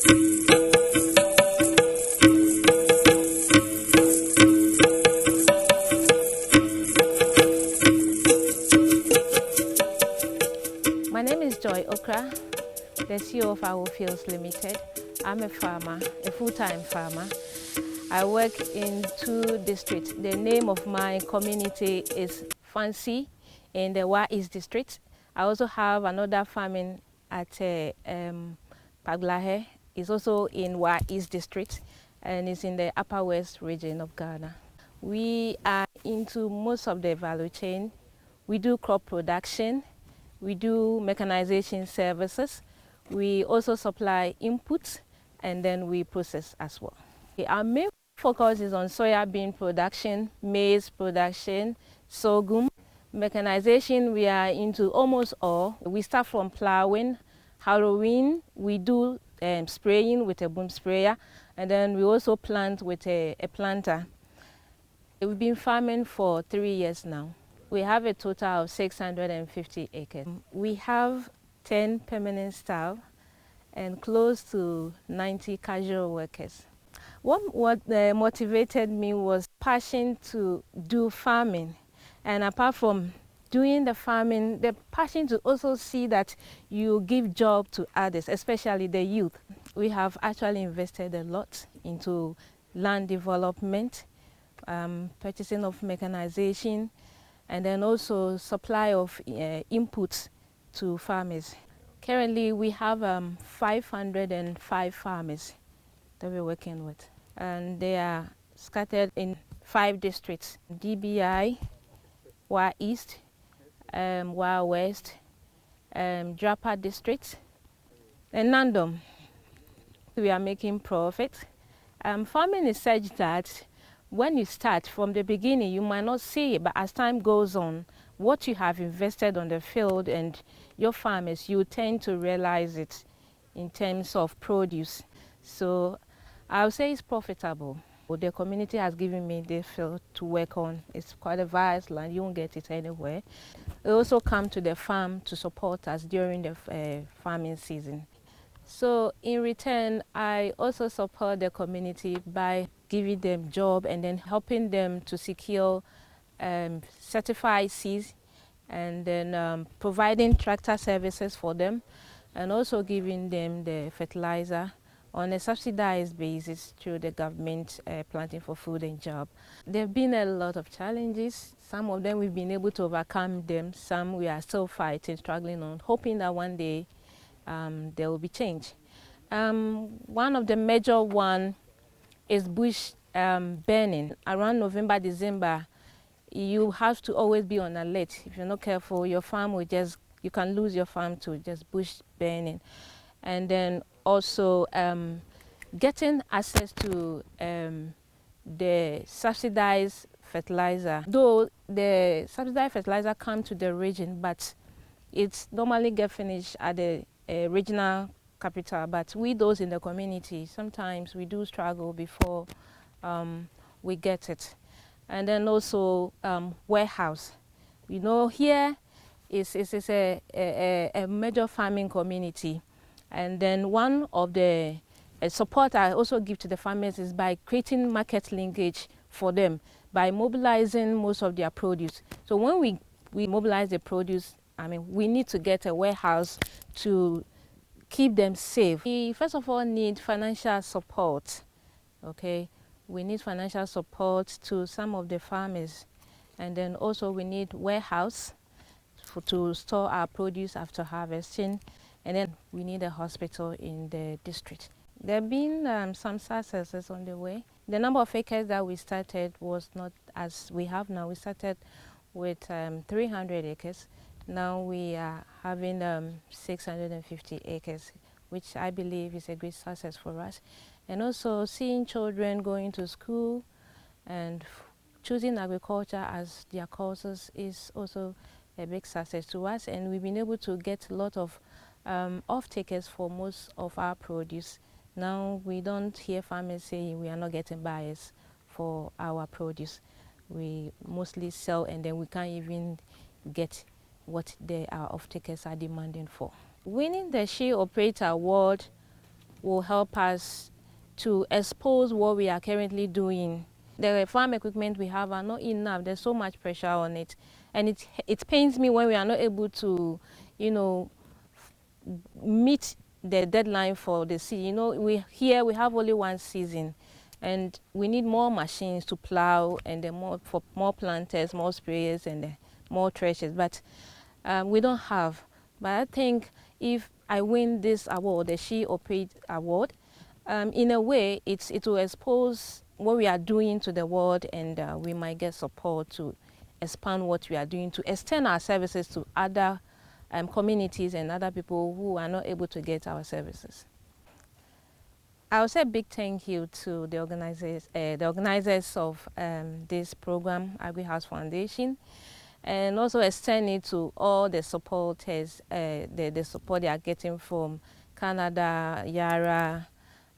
My name is Okrah, the CEO of Agrihouse Limited. I'm a farmer, a full-time farmer. I work in 2 districts. The name of my community is Fancy in the Wa East district. I also have another farming at Paglahe. It's also in Wa East district and it's in the Upper West region of Ghana. We are into most of the value chain. We do crop production. We do mechanization services. We also supply inputs and then we process as well. Our main focus is on soya bean production, maize production, sorghum. Mechanization, we are into almost all. We start from plowing, harrowing, we do spraying with a boom sprayer, and then we also plant with a planter. We've been farming for 3 years now. We have a total of 650 acres. We have 10 permanent staff and close to 90 casual workers. What motivated me was passion to do farming, and apart from doing the farming, the passion to also see that you give job to others, especially the youth. We have actually invested a lot into land development, purchasing of mechanization, and then also supply of inputs to farmers. Currently, we have 505 farmers that we're working with, and they are scattered in 5 districts: DBI, Wa East, Wa West, Drapa district, and Nandom. We are making profit. Farming is such that when you start from the beginning, you might not see it, but as time goes on, what you have invested on the field and your farmers, you tend to realize it in terms of produce. So I would say it's profitable. The community has given me this field to work on. It's quite a vast land, you won't get it anywhere. They also come to the farm to support us during the farming season. So in return, I also support the community by giving them job and then helping them to secure certified seeds, and then providing tractor services for them, and also giving them the fertilizer on a subsidized basis through the government planting for food and job. There have been a lot of challenges. Some of them we've been able to overcome them. Some we are still fighting, struggling on, hoping that one day there will be change. One of the major one is bush burning. Around November, December, you have to always be on alert. If you're not careful, your farm will you can lose your farm to just bush burning. And then also getting access to the subsidized fertilizer. Though the subsidized fertilizer come to the region, but it's normally get finished at the regional capital. But we, those in the community, sometimes we do struggle before we get it. And then also warehouse. You know, here is a major farming community. And then one of the support I also give to the farmers is by creating market linkage for them, by mobilizing most of their produce. So when we mobilize the produce, I mean, we need to get a warehouse to keep them safe. We first of all need financial support, okay? We need financial support to some of the farmers. And then also we need warehouse to store our produce after harvesting. And then we need a hospital in the district. There have been some successes on the way. The number of acres that we started was not as we have now. We started with 300 acres. Now we are having 650 acres, which I believe is a great success for us. And also seeing children going to school and choosing agriculture as their courses is also a big success to us. And we've been able to get a lot of off-takers for most of our produce. Now we don't hear farmers saying we are not getting buyers for our produce. We mostly sell and then we can't even get what our off-takers are demanding for. Winning the She Operator Award will help us to expose what we are currently doing. The farm equipment we have are not enough. There's so much pressure on it. And it pains me when we are not able to, you know, meet the deadline for the season. You know, we have only one season, and we need more machines to plow, and more planters, more sprayers, and more threshers. But we don't have. But I think if I win this award, the She Operate Award, in a way, it will expose what we are doing to the world, and we might get support to expand what we are doing, to extend our services to other communities and other people who are not able to get our services. I will say a big thank you to the organizers of this program, Agrihouse Foundation, and also extend it to all the supporters, the support they are getting from Canada, Yara,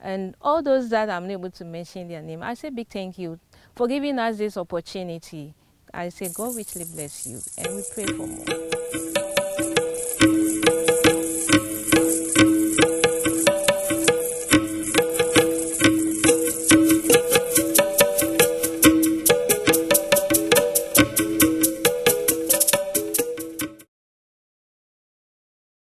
and all those that I'm able to mention their name. I say big thank you for giving us this opportunity. I say God richly bless you, and we pray for more.